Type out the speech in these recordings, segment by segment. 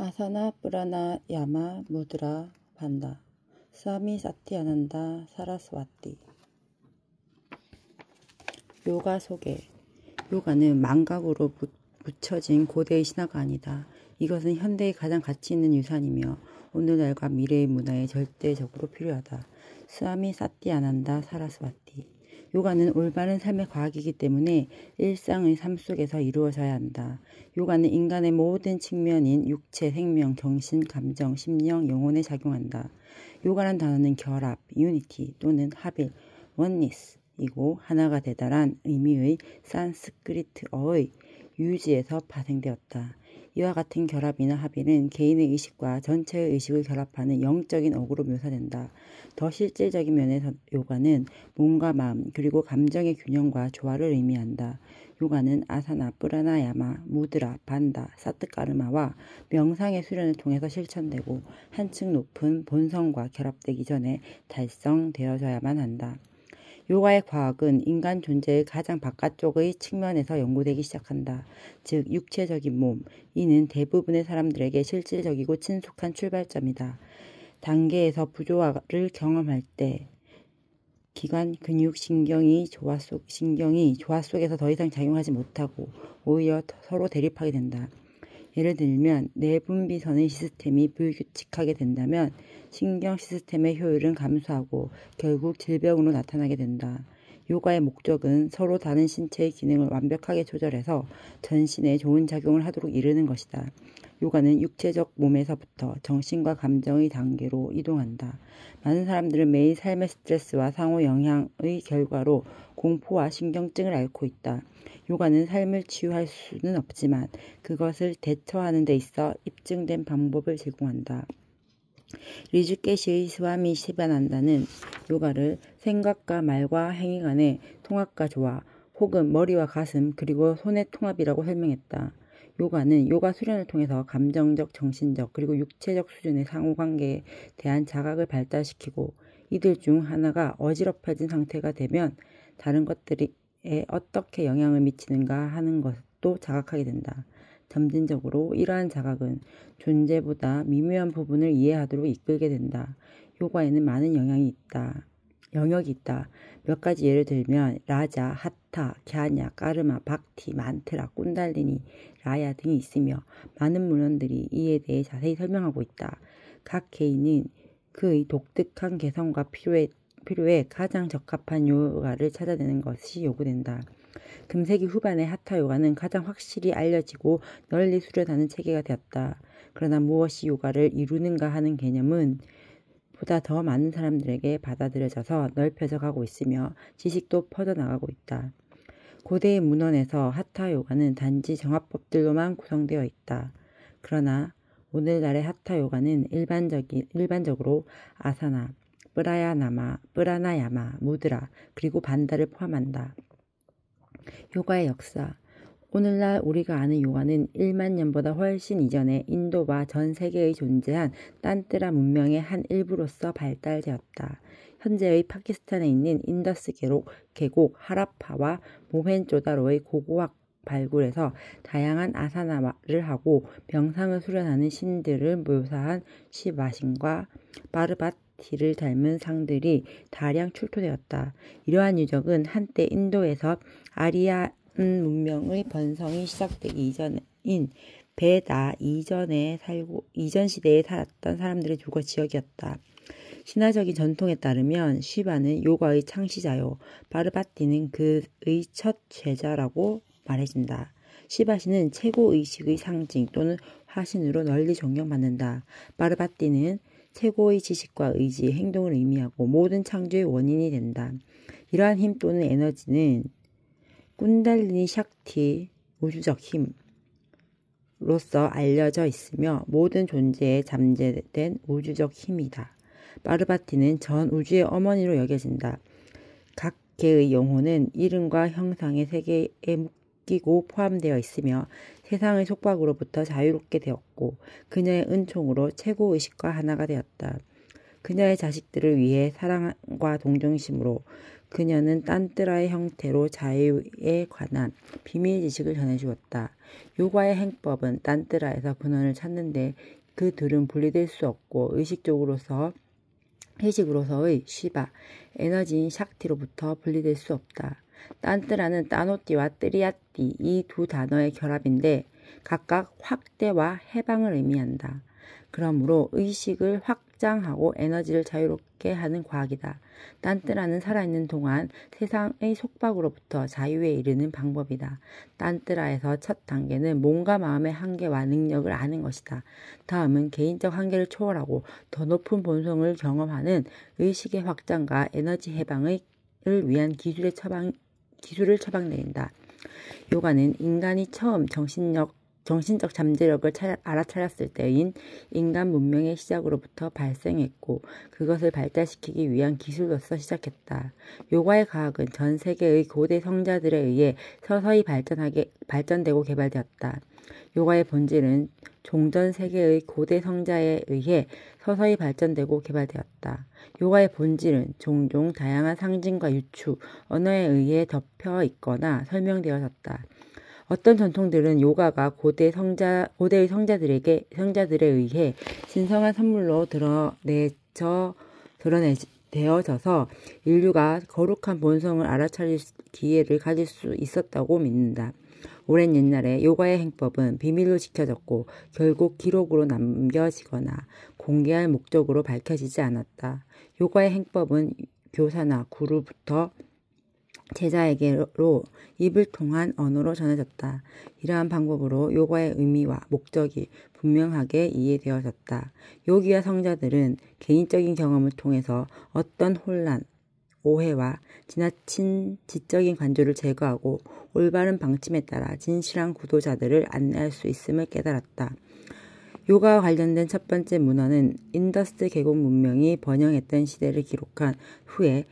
아사나 뿌라나 야마 무드라 반다 사미 사티아난다 사라스와티. 요가 소개. 요가는 망각으로 묻혀진 고대의 신화가 아니다. 이것은 현대의 가장 가치 있는 유산이며 오늘날과 미래의 문화에 절대적으로 필요하다. 스와미 사티아난다 사라스와티. 요가는 올바른 삶의 과학이기 때문에 일상의 삶 속에서 이루어져야 한다. 요가는 인간의 모든 측면인 육체, 생명, 정신, 감정, 심령, 영혼에 작용한다. 요가란 단어는 결합, 유니티 또는 합일, 원니스이고 하나가 되다란 의미의 산스크리트어의 유지에서 파생되었다. 이와 같은 결합이나 합일은 개인의 의식과 전체의 의식을 결합하는 영적인 어구로 묘사된다. 더 실질적인 면에서 요가는 몸과 마음 그리고 감정의 균형과 조화를 의미한다. 요가는 아사나, 뿌라나야마, 무드라, 반다, 사트까르마와 명상의 수련을 통해서 실천되고 한층 높은 본성과 결합되기 전에 달성되어져야만 한다. 요가의 과학은 인간 존재의 가장 바깥쪽의 측면에서 연구되기 시작한다. 즉 육체적인 몸, 이는 대부분의 사람들에게 실질적이고 친숙한 출발점이다. 단계에서 부조화를 경험할 때 기관, 근육, 신경이 조화 속에서 더 이상 작용하지 못하고 오히려 서로 대립하게 된다. 예를 들면 내분비선의 시스템이 불규칙하게 된다면 신경 시스템의 효율은 감소하고 결국 질병으로 나타나게 된다. 요가의 목적은 서로 다른 신체의 기능을 완벽하게 조절해서 전신에 좋은 작용을 하도록 이르는 것이다. 요가는 육체적 몸에서부터 정신과 감정의 단계로 이동한다. 많은 사람들은 매일 삶의 스트레스와 상호 영향의 결과로 공포와 신경증을 앓고 있다. 요가는 삶을 치유할 수는 없지만 그것을 대처하는 데 있어 입증된 방법을 제공한다. 리즈케시의 스와미 시바난다는 요가를 생각과 말과 행위 간의 통합과 조화, 혹은 머리와 가슴 그리고 손의 통합이라고 설명했다. 요가는 요가 수련을 통해서 감정적, 정신적 그리고 육체적 수준의 상호관계에 대한 자각을 발달시키고 이들 중 하나가 어지럽혀진 상태가 되면 다른 것들이 어떻게 영향을 미치는가 하는 것도 자각하게 된다. 점진적으로 이러한 자각은 존재보다 미묘한 부분을 이해하도록 이끌게 된다. 요가에는 많은 영역이 있다. 몇 가지 예를 들면 라자, 하타, 갸냐, 까르마, 박티, 만트라, 꾼달리니, 라야 등이 있으며 많은 문헌들이 이에 대해 자세히 설명하고 있다. 각 개인은 그의 독특한 개성과 필요에 가장 적합한 요가를 찾아내는 것이 요구된다. 금세기 후반의 하타 요가는 가장 확실히 알려지고 널리 수련하는 체계가 되었다. 그러나 무엇이 요가를 이루는가 하는 개념은 보다 더 많은 사람들에게 받아들여져서 넓혀져 가고 있으며 지식도 퍼져나가고 있다. 고대의 문헌에서 하타 요가는 단지 정합법들로만 구성되어 있다. 그러나 오늘날의 하타 요가는 일반적으로 아사나, 뿌라나야마, 무드라, 그리고 반다를 포함한다. 요가의 역사. 오늘날 우리가 아는 요가는 1만 년보다 훨씬 이전에 인도와 전 세계에 존재한 딴뜨라 문명의 한 일부로서 발달되었다. 현재의 파키스탄에 있는 인더스 계곡 하라파와 모헨조다로의 고고학 발굴에서 다양한 아사나를 하고 명상을 수련하는 신들을 묘사한 시바신과 바르바티를 닮은 상들이 다량 출토되었다. 이러한 유적은 한때 인도에서 아리안 문명의 번성이 시작되기 이전인 베다 이전 시대에 살았던 사람들의 주거 지역이었다. 신화적인 전통에 따르면 쉬바는 요가의 창시자요, 바르바티는 그의 첫 제자라고 말해진다. 시바시는 최고 의식의 상징 또는 화신으로 널리 존경받는다. 바르바티는 최고의 지식과 의지, 행동을 의미하고 모든 창조의 원인이 된다. 이러한 힘 또는 에너지는 꾼달리니 샥티, 우주적 힘로서 알려져 있으며 모든 존재에 잠재된 우주적 힘이다. 바르바티는 전 우주의 어머니로 여겨진다. 각 개의 영혼은 이름과 형상의 세계에 묶이고 포함되어 있으며 세상의 속박으로부터 자유롭게 되었고 그녀의 은총으로 최고의식과 하나가 되었다. 그녀의 자식들을 위해 사랑과 동정심으로 그녀는 딴뜨라의 형태로 자유에 관한 비밀 지식을 전해주었다. 요가의 행법은 딴뜨라에서 근원을 찾는데 그 둘은 분리될 수 없고 의식으로서의 시바, 에너지인 샥티로부터 분리될 수 없다. 딴뜨라는 따노띠와 뜨리아띠 이 두 단어의 결합인데 각각 확대와 해방을 의미한다. 그러므로 의식을 확장하고 에너지를 자유롭게 하는 과학이다. 딴뜨라는 살아있는 동안 세상의 속박으로부터 자유에 이르는 방법이다. 딴뜨라에서 첫 단계는 몸과 마음의 한계와 능력을 아는 것이다. 다음은 개인적 한계를 초월하고 더 높은 본성을 경험하는 의식의 확장과 에너지 해방을 위한 기술을 처방내린다. 요가는 인간이 처음 정신적 잠재력을 알아차렸을 때인 인간 문명의 시작으로부터 발생했고 그것을 발달시키기 위한 기술로서 시작했다. 요가의 과학은 전 세계의 고대 성자들에 의해 서서히 발전되고 개발되었다. 요가의 본질은 종전 세계의 고대 성자에 의해 서서히 발전되고 개발되었다. 요가의 본질은 종종 다양한 상징과 유추, 언어에 의해 덮여 있거나 설명되어졌다. 어떤 전통들은 요가가 고대의 성자들에 의해 신성한 선물로 되어져서 인류가 거룩한 본성을 알아차릴 기회를 가질 수 있었다고 믿는다. 오랜 옛날에 요가의 행법은 비밀로 지켜졌고 결국 기록으로 남겨지거나 공개할 목적으로 밝혀지지 않았다. 요가의 행법은 교사나 구루부터 제자에게로 입을 통한 언어로 전해졌다. 이러한 방법으로 요가의 의미와 목적이 분명하게 이해되어졌다. 요기와 성자들은 개인적인 경험을 통해서 어떤 혼란, 오해와 지나친 지적인 관조를 제거하고 올바른 방침에 따라 진실한 구도자들을 안내할 수 있음을 깨달았다. 요가와 관련된 첫 번째 문헌은 인더스 계곡 문명이 번영했던 시대를 기록한 후에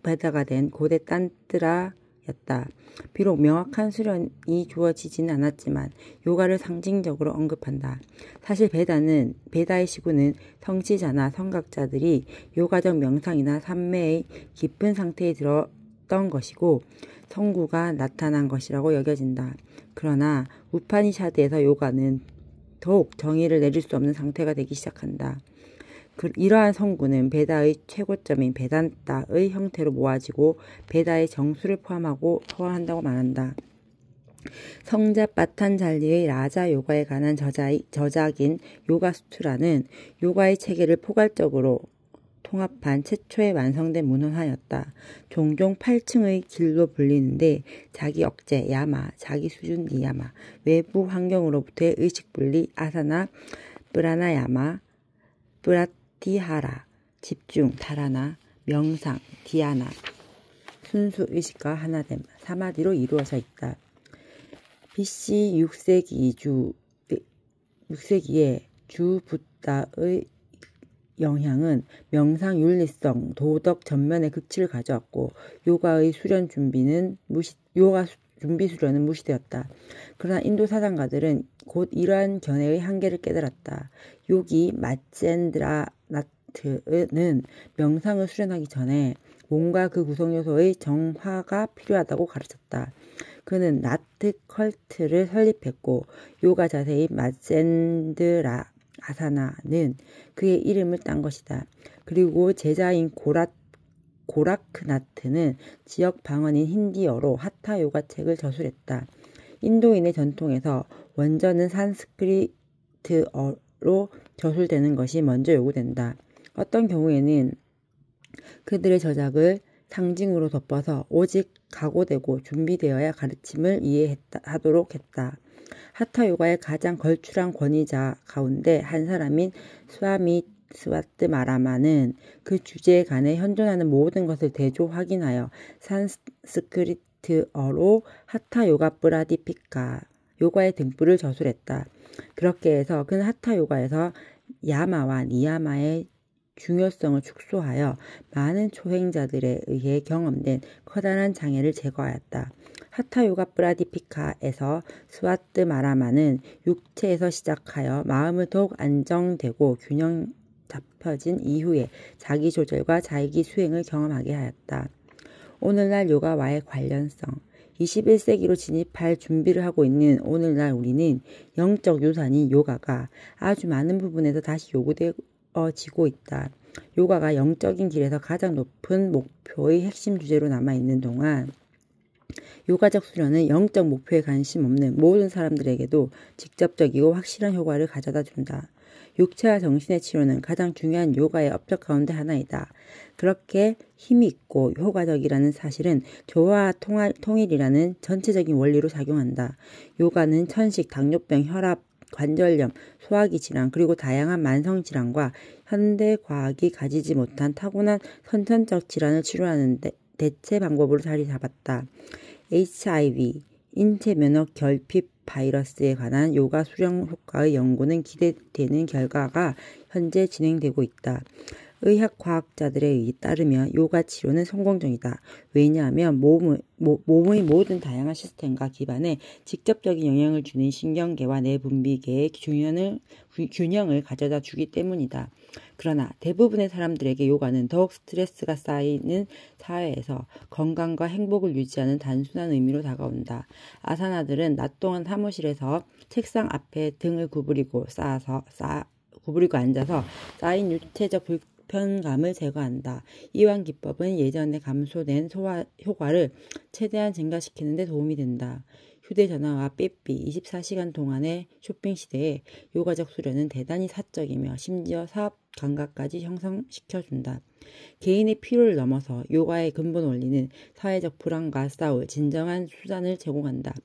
베다가 된 고대 딴뜨라였다. 비록 명확한 수련이 주어지지는 않았지만 요가를 상징적으로 언급한다. 사실 베다의 시구는 성취자나 성각자들이 요가적 명상이나 삼매의 깊은 상태에 들었던 것이고 성구가 나타난 것이라고 여겨진다. 그러나 우파니샤드에서 요가는 더욱 정의를 내릴 수 없는 상태가 되기 시작한다. 이러한 성구는 베다의 최고점인 베단타의 형태로 모아지고 베다의 정수를 포함한다고 말한다. 성자 파탄잘리의 라자 요가에 관한 저작인 요가수트라는 요가의 체계를 포괄적으로 통합한 최초의 완성된 문헌하였다. 종종 8층의 길로 불리는데 자기 억제, 야마, 자기 수준, 니야마, 외부 환경으로부터의 의식 분리, 아사나, 프라나야마, 프라티하라, 집중, 타라나, 명상, 디아나, 순수 의식과 하나됨, 사마디로 이루어져 있다. BC 6세기에 주 붓다의 영향은 명상 윤리성, 도덕 전면에 극치를 가져왔고 요가 준비 수련은 무시되었다. 그러나 인도 사상가들은 곧 이러한 견해의 한계를 깨달았다. 요기 마챈드라나트는 명상을 수련하기 전에 몸과 그 구성요소의 정화가 필요하다고 가르쳤다. 그는 나트 컬트를 설립했고 요가 자세인 마챈드라 아사나는 그의 이름을 딴 것이다. 그리고 제자인 고라크나트는 지역 방언인 힌디어로 하타 요가 책을 저술했다. 인도인의 전통에서 원전은 산스크리트어로 저술되는 것이 먼저 요구된다. 어떤 경우에는 그들의 저작을 상징으로 덮어서 오직 각오되고 준비되어야 가르침을 이해하도록 했다. 하타 요가의 가장 걸출한 권위자 가운데 한 사람인 스와미 스와트마라마는 그 주제에 관해 현존하는 모든 것을 대조 확인하여 산스크리트어로 하타 요가 프라디피카 요가의 등불을 저술했다. 그렇게 해서 그는 하타 요가에서 야마와 니야마의 중요성을 축소하여 많은 초행자들에 의해 경험된 커다란 장애를 제거하였다. 하타 요가 프라디피카에서 스와트 마라마는 육체에서 시작하여 마음을 더욱 안정되고 잡혀진 이후에 자기 조절과 자기 수행을 경험하게 하였다. 오늘날 요가와의 관련성. 21세기로 진입할 준비를 하고 있는 오늘날 우리는 영적 유산인 요가가 아주 많은 부분에서 다시 요구되어지고 있다. 요가가 영적인 길에서 가장 높은 목표의 핵심 주제로 남아있는 동안 요가적 수련은 영적 목표에 관심 없는 모든 사람들에게도 직접적이고 확실한 효과를 가져다 준다. 육체와 정신의 치료는 가장 중요한 요가의 업적 가운데 하나이다. 그렇게 힘이 있고 효과적이라는 사실은 조화와 통일이라는 전체적인 원리로 작용한다. 요가는 천식, 당뇨병, 혈압, 관절염, 소화기 질환, 그리고 다양한 만성 질환과 현대 과학이 가지지 못한 타고난 선천적 질환을 치료하는 대체 방법으로 자리 잡았다. HIV, 인체 면역 결핍 바이러스에 관한 요가 수련 효과의 연구는 기대되는 결과가 현재 진행되고 있다. 의학과학자들에 따르면 요가 치료는 성공적이다. 왜냐하면 몸의 모든 다양한 시스템과 기반에 직접적인 영향을 주는 신경계와 뇌분비계의 균형을 가져다 주기 때문이다. 그러나 대부분의 사람들에게 요가는 더욱 스트레스가 쌓이는 사회에서 건강과 행복을 유지하는 단순한 의미로 다가온다. 아사나들은 낮 동안 사무실에서 책상 앞에 등을 구부리고 앉아서 쌓인 육체적 불편감을 제거한다. 이완 기법은 예전에 감소된 효과를 최대한 증가시키는 데 도움이 된다. 휴대전화와 삐삐 24시간 동안의 쇼핑 시대에 요가적 수련은 대단히 사적이며 심지어 사업 감각까지 형성시켜준다. 개인의 필요를 넘어서 요가의 근본 원리는 사회적 불안과 싸울 진정한 수단을 제공한다.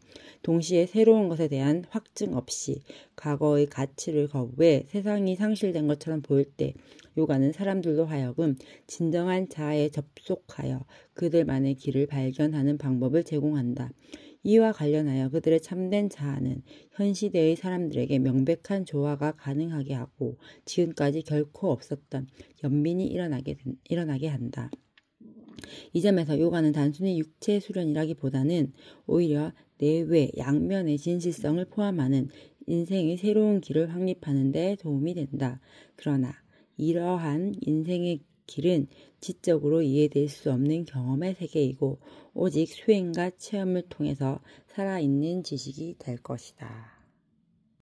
동시에 새로운 것에 대한 확증 없이 과거의 가치를 거부해 세상이 상실된 것처럼 보일 때 요가는 사람들로 하여금 진정한 자아에 접속하여 그들만의 길을 발견하는 방법을 제공한다. 이와 관련하여 그들의 참된 자아는 현 시대의 사람들에게 명백한 조화가 가능하게 하고 지금까지 결코 없었던 연민이 일어나게 한다. 이 점에서 요가는 단순히 육체 수련이라기보다는 오히려 내외 양면의 진실성을 포함하는 인생의 새로운 길을 확립하는 데 도움이 된다. 그러나 이러한 인생의 길은 지적으로 이해될 수 없는 경험의 세계이고 오직 수행과 체험을 통해서 살아있는 지식이 될 것이다.